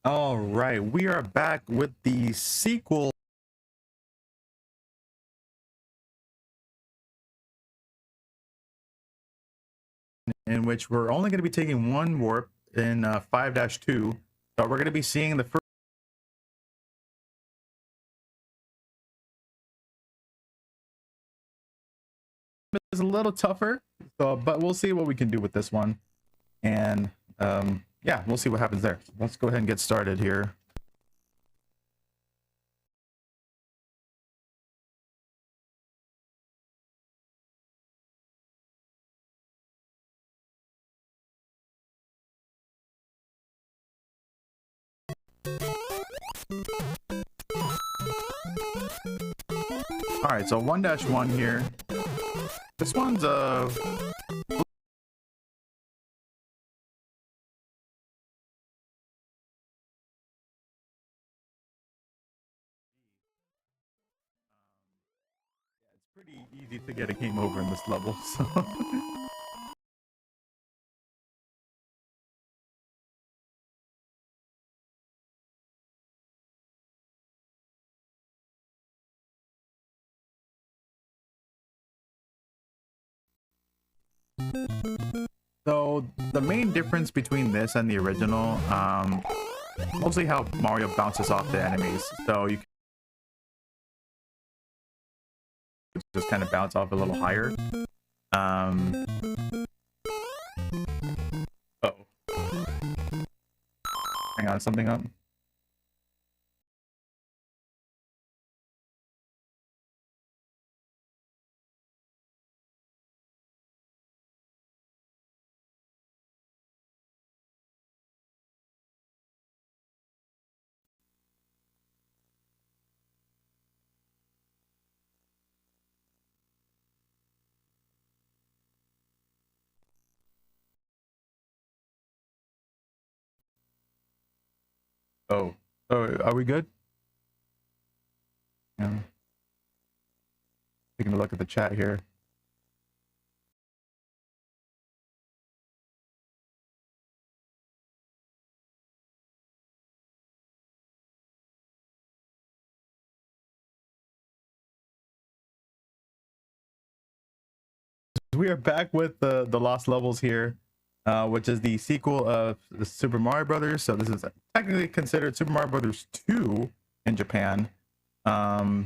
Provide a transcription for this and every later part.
All right, we are back with the sequel in which we're only going to be taking one warp in 5-2. So we're going to be seeing the first is a little tougher, so but we'll see what we can do with this one. And yeah, we'll see what happens there. Let's go ahead and get started here. All right, so 1-1 here. This one's it's pretty easy to get a game over in this level, so So the main difference between this and the original, mostly how Mario bounces off the enemies. So you can just kind of bounce off a little higher. Oh, hang on, something up. Oh, are we good? Yeah. Taking a look at the chat here. We are back with the Lost Levels here, which is the sequel of the Super Mario Brothers. So this is technically considered Super Mario Brothers 2 in Japan. Yeah,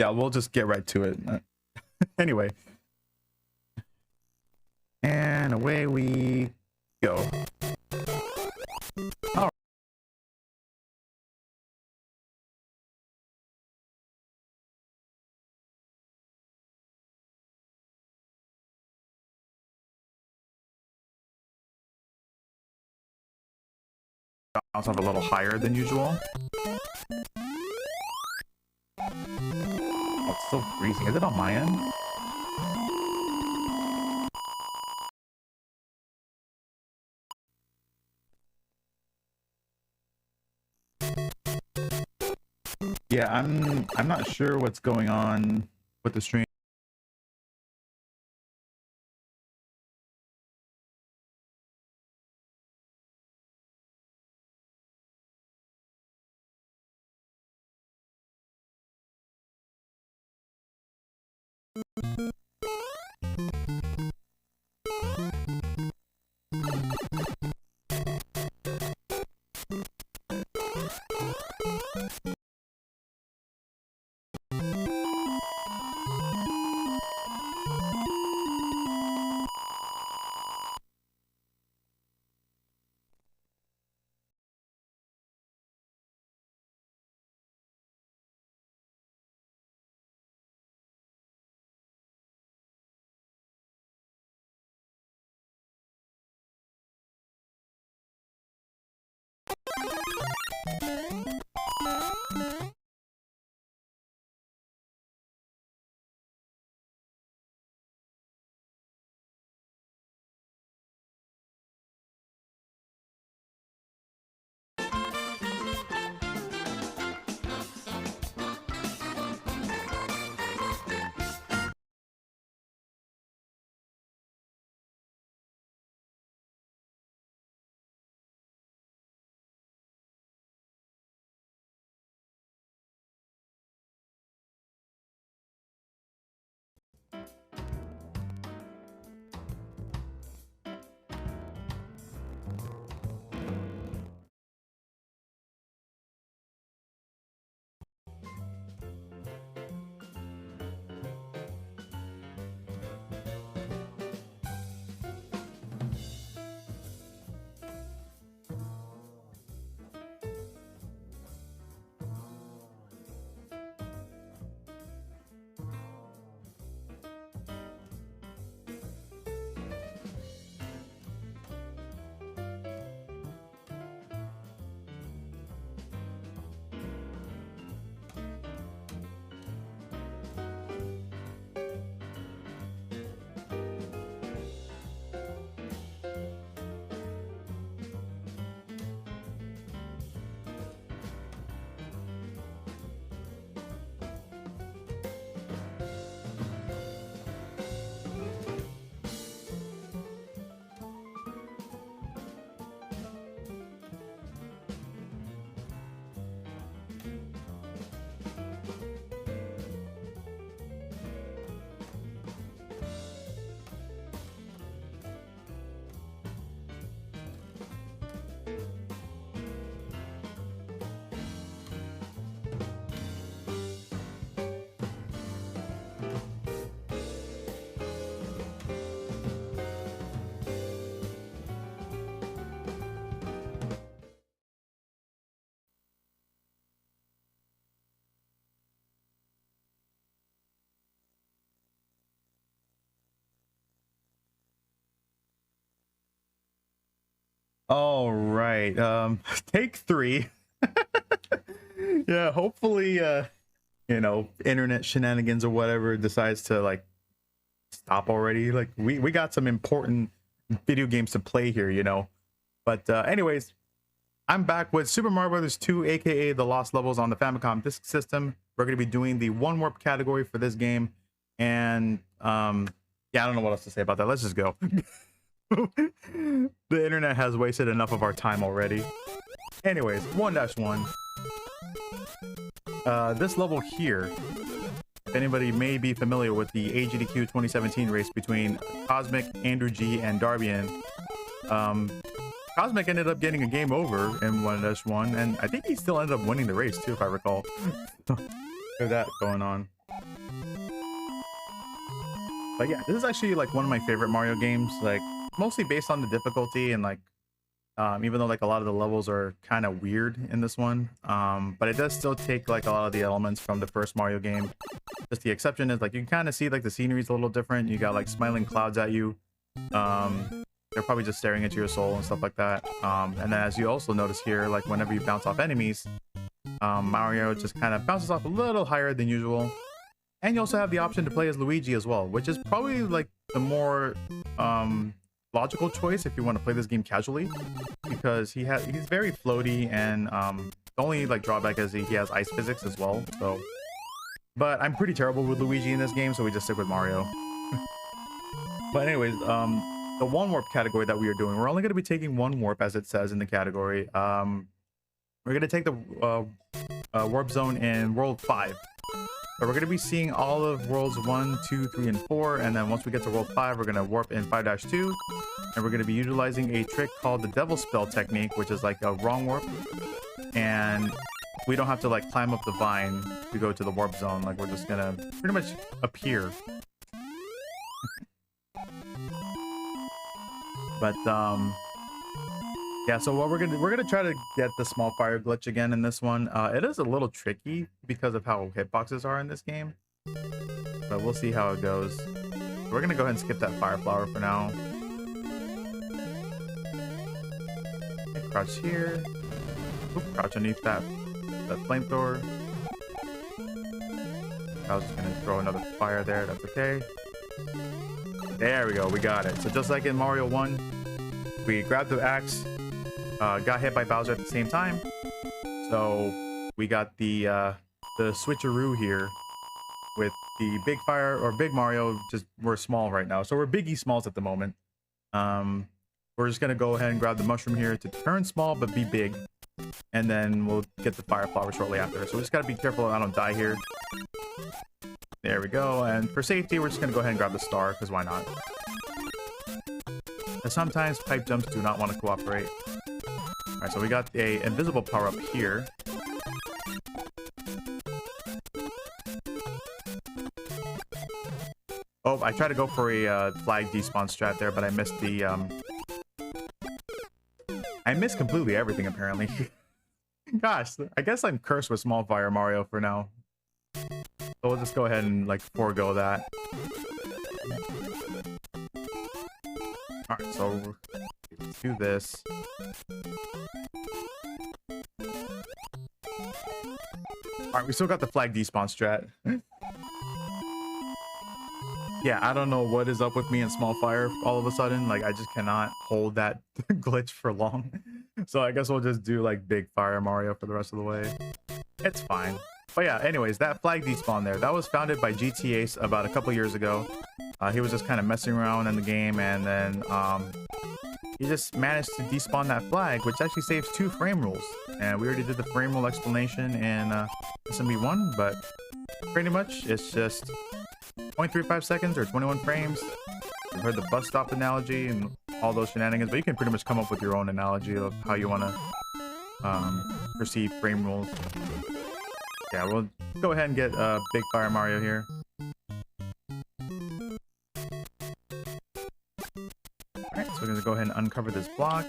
we'll just get right to it. Anyway, and away we go. All right. Bounce off a little higher than usual. Oh, it's so freezing. Is it on my end? Yeah, I'm not sure what's going on with the stream. All right. Take three. Yeah, hopefully you know, internet shenanigans or whatever decides to like stop already. Like we got some important video games to play here, you know. But anyways, I'm back with Super Mario Brothers 2, aka The Lost Levels on the Famicom Disk System. We're going to be doing the one warp category for this game. And yeah, I don't know what else to say about that. Let's just go. The internet has wasted enough of our time already. Anyways, 1-1. This level here, if anybody may be familiar with the AGDQ 2017 race between Cosmic, Andrew G, and Darbian, Cosmic ended up getting a game over in 1-1, and I think he still ended up winning the race too, if I recall. There's that going on. But yeah, this is actually like one of my favorite Mario games, like mostly based on the difficulty and like even though like a lot of the levels are kind of weird in this one, but it does still take like a lot of the elements from the first Mario game. Just the exception is like you can kind of see like the scenery's a little different. You got like smiling clouds at you. They're probably just staring into your soul and stuff like that. And then as you also notice here, like whenever you bounce off enemies, Mario just kind of bounces off a little higher than usual. And you also have the option to play as Luigi as well, which is probably like the more logical choice if you want to play this game casually, because he's very floaty, and the only like drawback is he has ice physics as well. So, but I'm pretty terrible with Luigi in this game, so we just stick with Mario. But anyways, the one warp category that we are doing, we're only going to be taking one warp as it says in the category. We're going to take the warp zone in World 5. So we're going to be seeing all of worlds 1, 2, 3, and 4, and then once we get to world 5, we're going to warp in 5-2, and we're going to be utilizing a trick called the Devil Spell technique, which is like a wrong warp, and we don't have to like climb up the vine to go to the warp zone. Like we're just going to pretty much appear. But yeah, so what we're gonna try to get the small fire glitch again in this one. It is a little tricky because of how hitboxes are in this game, but we'll see how it goes. We're gonna go ahead and skip that fire flower for now. Okay, crouch here. Oop, crouch underneath that flamethrower. I was just gonna throw another fire there. That's okay. There we go. We got it. So just like in Mario 1, we grabbed the axe. Got hit by Bowser at the same time, so we got the switcheroo here with the big fire, or big Mario. Just we're small right now, so we're biggie smalls at the moment. We're just gonna go ahead and grab the mushroom here to turn small but be big, and then we'll get the fire flower shortly after. So we just gotta be careful I don't die here. There we go, and for safety we're just gonna go ahead and grab the star, because why not? And sometimes pipe jumps do not want to cooperate. Alright, so we got a invisible power up here. Oh, I tried to go for a flag despawn strat there, but I missed the I missed completely everything apparently. Gosh, I guess I'm cursed with small fire Mario for now. So we'll just go ahead and like forego that. Alright, so let's do this. Alright, we still got the flag despawn strat. Yeah, I don't know what is up with me in small fire all of a sudden. Like, I just cannot hold that glitch for long. So I guess we'll just do like big fire Mario for the rest of the way. It's fine. But yeah, anyways, that flag despawn there, that was founded by GT Ace about a couple years ago. He was just kind of messing around in the game, and then he just managed to despawn that flag, which actually saves 2 frame rules. And we already did the frame rule explanation in SMB1, but pretty much it's just 0.35 seconds or 21 frames. You've heard the bus stop analogy and all those shenanigans, but you can pretty much come up with your own analogy of how you want to perceive frame rules. Yeah, we'll go ahead and get Big Fire Mario here. Alright, so we're going to go ahead and uncover this block.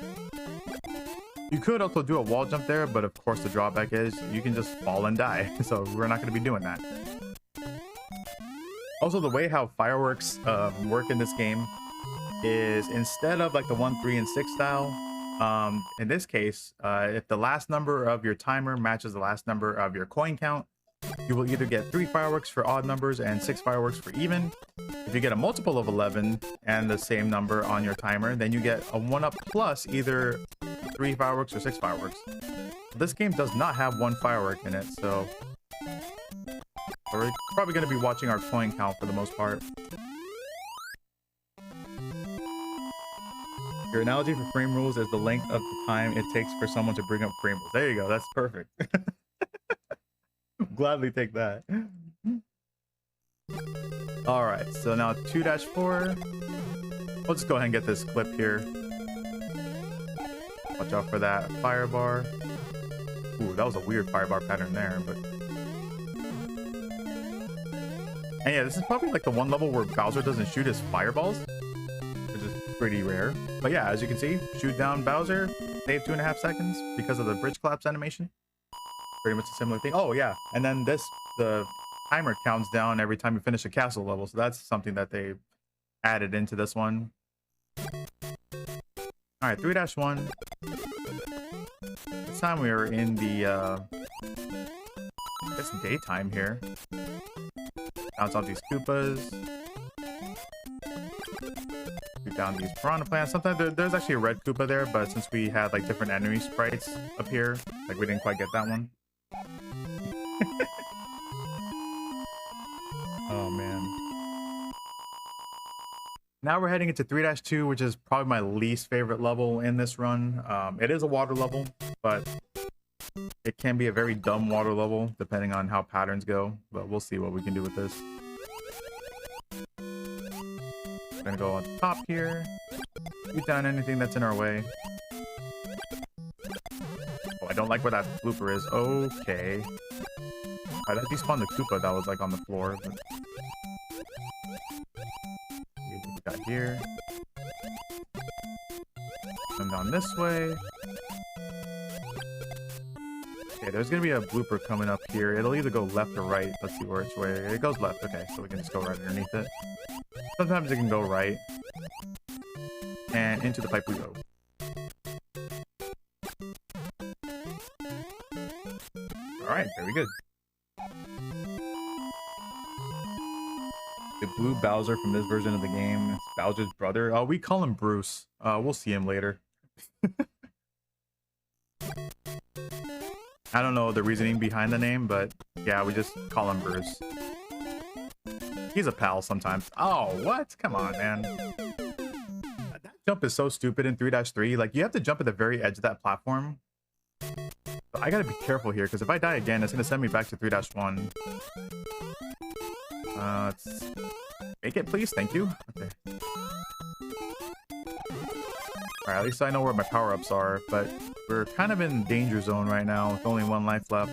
You could also do a wall jump there, but of course the drawback is you can just fall and die. So we're not going to be doing that. Also, the way how fireworks work in this game is instead of like the 1, 3, and 6 style, In this case, if the last number of your timer matches the last number of your coin count, you will either get 3 fireworks for odd numbers and 6 fireworks for even. If you get a multiple of 11 and the same number on your timer, then you get a 1-up plus either 3 fireworks or 6 fireworks. This game does not have 1 firework in it, so we're probably going to be watching our coin count for the most part. Your analogy for frame rules is the length of the time it takes for someone to bring up frame rules. There you go. That's perfect. Gladly take that. All right, so now 2-4. We'll just go ahead and get this clip here. Watch out for that fire bar. Ooh, that was a weird fire bar pattern there, but... And yeah, this is probably like the one level where Bowser doesn't shoot his fireballs, which is pretty rare. But yeah, as you can see, shoot down Bowser, save 2.5 seconds because of the bridge collapse animation. Pretty much a similar thing. Oh yeah, and then the timer counts down every time you finish a castle level, so that's something that they added into this one. All right, 3-1. This time we are in the I guess daytime here. Bounce off these Koopas. Shoot down these piranha plants. Sometimes there's actually a red Koopa there, but since we had like different enemy sprites up here, like we didn't quite get that one. Oh man. Now we're heading into 3-2, which is probably my least favorite level in this run. It is a water level, but it can be a very dumb water level depending on how patterns go, but we'll see what we can do with this. We're gonna go on top here, shoot down anything that's in our way. Oh, I don't like where that blooper is. Okay. I despawned the Koopa that was like on the floor, but... See what we got here. Come down this way. Okay, there's gonna be a blooper coming up here. It'll either go left or right. Let's see which way. It goes left. Okay, so we can just go right underneath it. Sometimes it can go right. And into the pipe we go. Alright, very good. The blue Bowser from this version of the game. It's Bowser's brother. Oh, we call him Bruce. We'll see him later. I don't know the reasoning behind the name, but yeah, we just call him Bruce. He's a pal sometimes. Oh, what? Come on, man. That jump is so stupid in 3-3. Like, you have to jump at the very edge of that platform. But I gotta be careful here, because if I die again, it's gonna send me back to 3-1. Let's make it, please. Thank you. Okay. Alright, at least I know where my power-ups are, but we're kind of in danger zone right now with only 1 life left.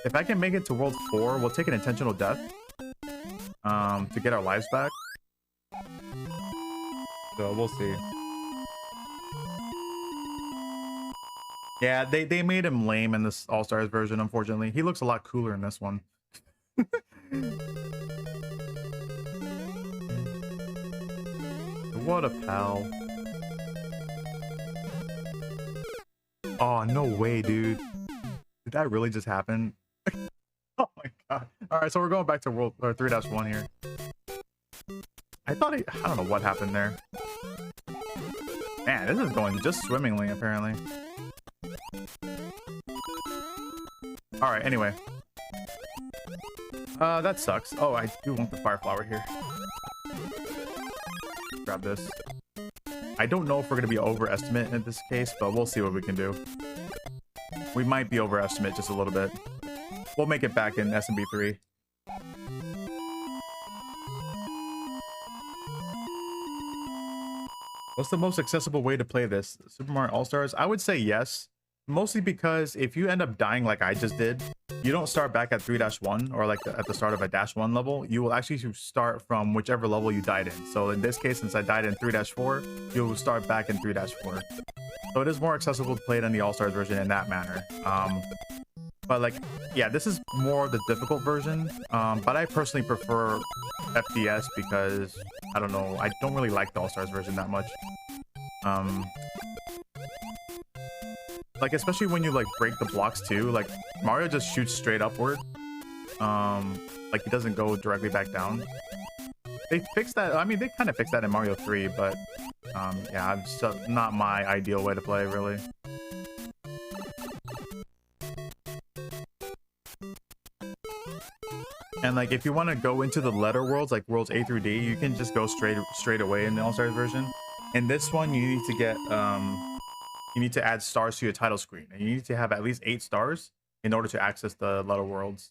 If I can make it to World 4, we'll take an intentional death to get our lives back. So we'll see. Yeah, they made him lame in this All-Stars version, unfortunately. He looks a lot cooler in this one. What a pal. Oh, no way, dude. Did that really just happen? Oh my god. Alright, so we're going back to 3-1 here. I don't know what happened there. Man, this is going just swimmingly, apparently. Alright, anyway. That sucks. Oh, I do want the fire flower here. Grab this. I don't know if we're going to be overestimate in this case, but we'll see what we can do. We might be overestimate just a little bit. We'll make it back in SMB 3. What's the most accessible way to play this? Super Mario All-Stars? I would say yes. Mostly because if you end up dying like I just did, you don't start back at 3-1 or like at the start of a -1 level. You will actually start from whichever level you died in. So in this case, since I died in 3-4, you'll start back in 3-4. So it is more accessible to play it in the All-Stars version in that manner. But like, yeah, this is more of the difficult version. But I personally prefer FDS because, I don't know, I don't really like the All-Stars version that much. like especially when you like break the blocks too, like Mario just shoots straight upward. Like he doesn't go directly back down. They fixed that. I mean, they kind of fixed that in Mario 3, but yeah, it's just not my ideal way to play, really. And like, if you want to go into the letter worlds, like worlds A through D, you can just go straight away in the All-Stars version. In this one, you need to get you need to add stars to your title screen, and you need to have at least 8 stars in order to access the letter worlds,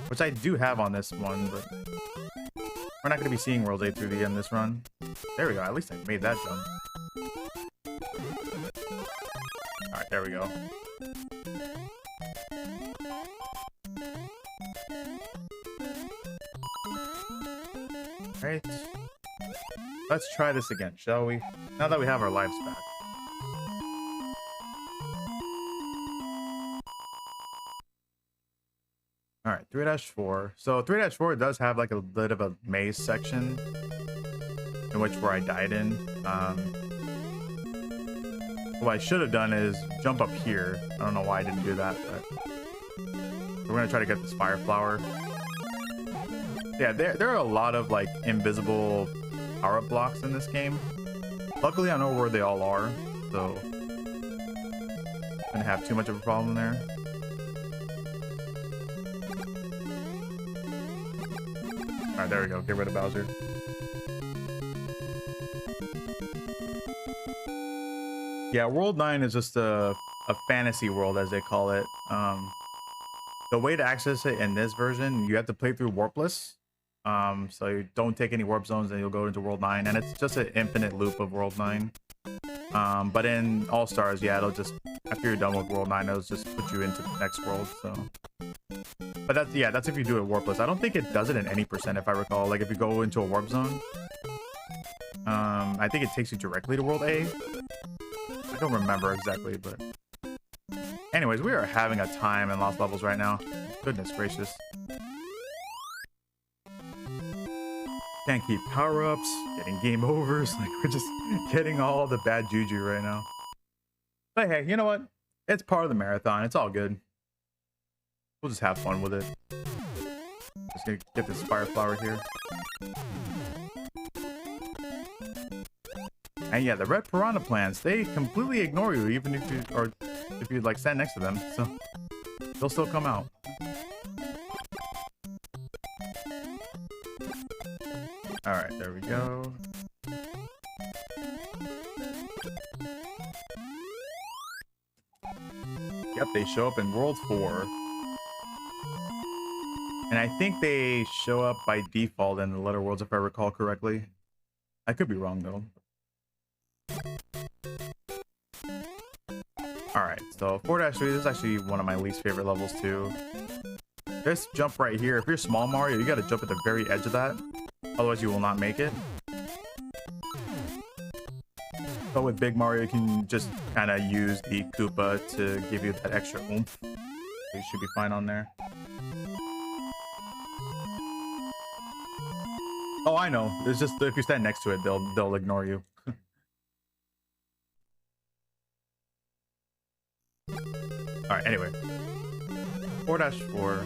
which I do have on this one, but we're not going to be seeing worlds A through D in this run. There we go. At least I made that jump. All right, there we go. Right. Let's try this again, shall we? Now that we have our lives back. All right, 3-4. So 3-4 does have like a bit of a maze section in which where I died in. What I should have done is jump up here. I don't know why I didn't do that, but we're gonna try to get this fire flower. Yeah, there are a lot of like invisible power-up blocks in this game. Luckily, I know where they all are, so I don't have too much of a problem there. All right, there we go. Get rid of Bowser. Yeah, World 9 is just a fantasy world, as they call it. The way to access it in this version, you have to play through warpless. So you don't take any warp zones and you'll go into World 9, and it's just an infinite loop of World 9. But in All-Stars, yeah, it'll just, after you're done with World 9, it'll just put you into the next world, so. But that's, yeah, that's if you do it warpless. I don't think it does it in any percent, if I recall. Like, if you go into a warp zone, I think it takes you directly to World A. I don't remember exactly, but anyways, we are having a time in Lost Levels right now. Goodness gracious. Can't keep power-ups, getting game overs. Like, we're just getting all the bad juju right now. But hey, you know what? It's part of the marathon. It's all good. We'll just have fun with it. Just gonna get this fire flower here. And yeah, the red piranha plants, they completely ignore you, even if you, or if you like stand next to them, so they'll still come out. All right, there we go. Yep, they show up in World 4. And I think they show up by default in the letter worlds, if I recall correctly. I could be wrong, though. Alright, so 4-3, this is actually one of my least favorite levels, too. This jump right here, if you're small Mario, you gotta jump at the very edge of that. Otherwise, you will not make it. But with Big Mario, you can just kind of use the Koopa to give you that extra oomph. So you should be fine on there. Oh, I know. It's just if you stand next to it, they'll ignore you. All right. Anyway, 4-4.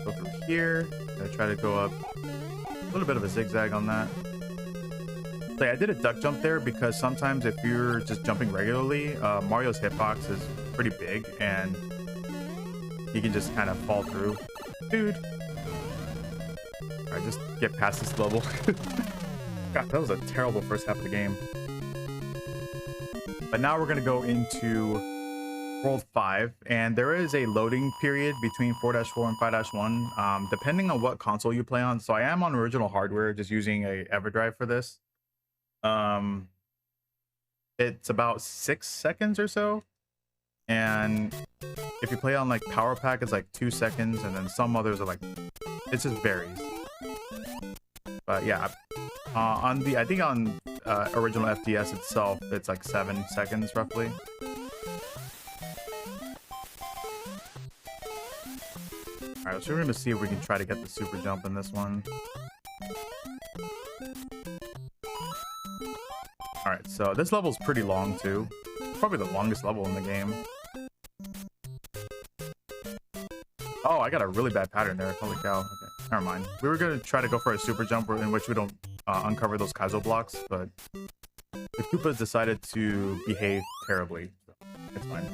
Go through here. Gonna try to go up a little bit of a zigzag on that. So yeah, I did a duck jump there because sometimes if you're just jumping regularly, Mario's hitbox is pretty big and you can just kind of fall through. Dude. Alright, just get past this level. God, that was a terrible first half of the game. But now we're gonna go into World 5, and there is a loading period between 4-4 and 5-1, depending on what console you play on. So I am on original hardware, just using a EverDrive for this. It's about 6 seconds or so, and if you play on like Power Pack, it's like 2 seconds, and then some others are like, it just varies. But yeah, on the, I think on original FDS itself, it's like 7 seconds roughly. Alright, so we're gonna see if we can try to get the super jump in this one. so this level's pretty long too. Probably the longest level in the game. Oh, I got a really bad pattern there. Holy cow. Okay, never mind. We were gonna try to go for a super jump in which we don't uncover those Kaizo blocks, but the Koopas decided to behave terribly. So it's fine.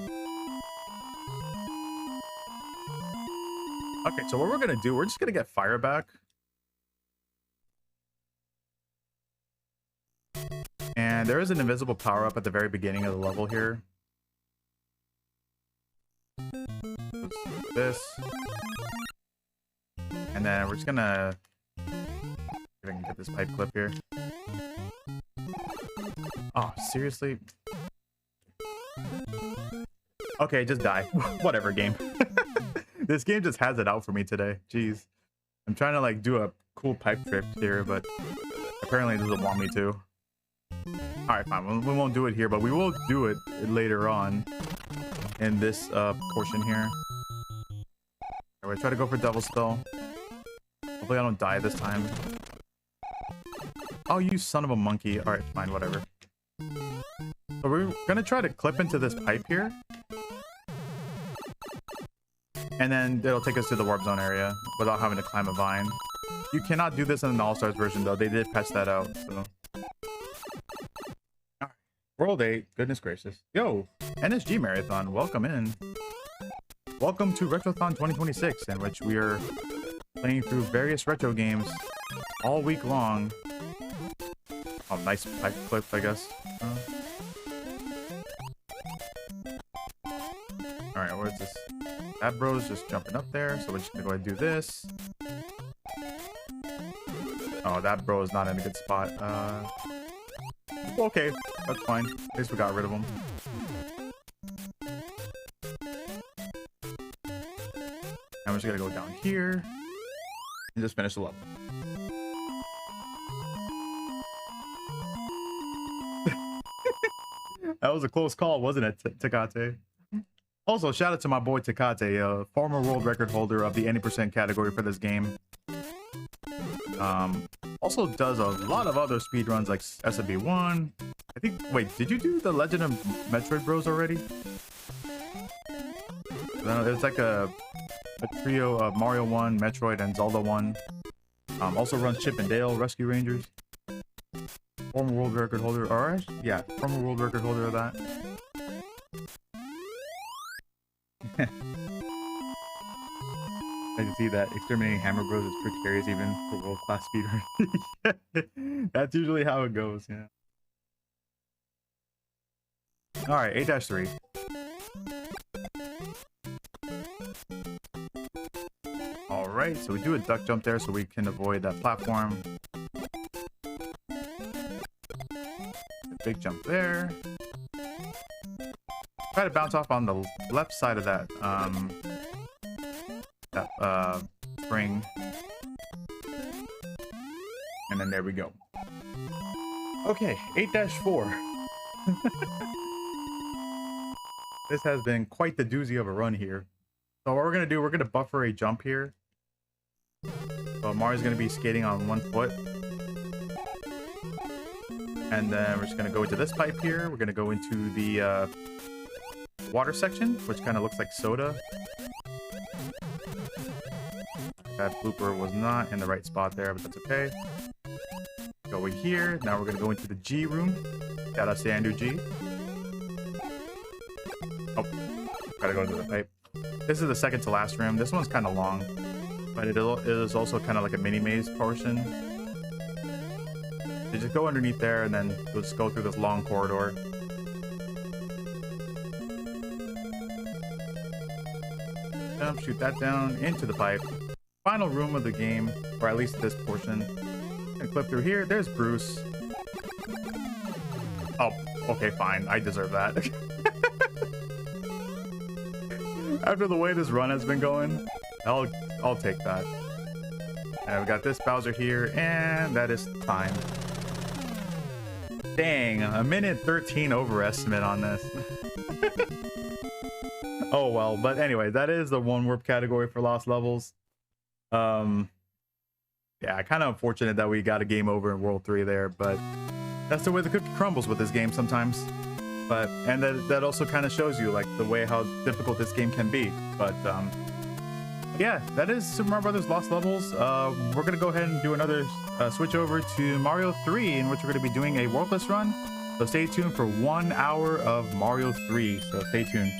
Okay, so what we're gonna do, we're just gonna get fire back. And there is an invisible power-up at the very beginning of the level here. This. And then we're just gonna... see if I can get this pipe clip here. Oh, seriously? Okay, just die. Whatever, game. This game just has it out for me today. Jeez. I'm trying to like do a cool pipe trick here, but apparently it doesn't want me to. Alright, fine. We won't do it here, but we will do it later on in this portion here. We're gonna try to go for Devil's Spell. Hopefully I don't die this time. Oh, you son of a monkey. Alright, fine, whatever. So we're gonna try to clip into this pipe here. And then it'll take us to the warp zone area without having to climb a vine. You cannot do this in the All-Stars version though. They did patch that out, so. Alright. World 8, goodness gracious. Yo, NSG Marathon, welcome in. Welcome to Retrothon 2026, in which we are playing through various retro games all week long. Oh, nice pipe clip, I guess. Alright, where's this? That bro's just jumping up there, so we're just gonna go ahead and do this. Oh, that bro is not in a good spot. Okay, that's fine. At least we got rid of him. And we're just gonna go down here and just finish the level. That was a close call, wasn't it, Takate? Also, shout out to my boy Takate, former world record holder of the 80% category for this game. Also does a lot of other speedruns like SMB1. I think, wait, did you do the Legend of Metroid Bros already? It's like a trio of Mario 1, Metroid, and Zelda 1. Also runs Chip and Dale Rescue Rangers. Former world record holder, alright? Yeah, former world record holder of that. I can see that exterminating Hammer Bros is precarious even for world-class speedrun. That's usually how it goes, yeah. Alright, 8-3. Alright, so we do a duck jump there so we can avoid that platform. A big jump there. Try to bounce off on the left side of that spring, and then there we go. Okay, 8-4. This has been quite the doozy of a run here. So what we're gonna do, we're gonna buffer a jump here. So Mario's gonna be skating on one foot, and then we're just gonna go into this pipe here. We're gonna go into the water section, which kind of looks like soda. That blooper was not in the right spot there, but that's okay. Go over here. Now we're gonna go into the G room. Shout out to Andrew G. Oh, gotta go into the pipe. This is the second to last room. This one's kind of long, but it is also kind of like a mini maze portion. So just go underneath there, and then we'll just go through this long corridor. Jump, shoot that down into the pipe. Final room of the game, or at least this portion. And clip through here. There's Bruce. Oh, okay, fine. I deserve that. After the way this run has been going, I'll take that. And we got this Bowser here, and that is time. Dang, a minute 13 overestimate on this. Oh well, but anyway, that is the one warp category for lost levels. Yeah, kind of unfortunate that we got a game over in World 3 there, but that's the way the cookie crumbles with this game sometimes. But and that also kind of shows you like the way how difficult this game can be. But yeah, that is Super Mario Brothers Lost Levels. We're gonna go ahead and do another switch over to Mario 3, in which we're gonna be doing a worldless run. So stay tuned for 1 hour of Mario 3. So stay tuned.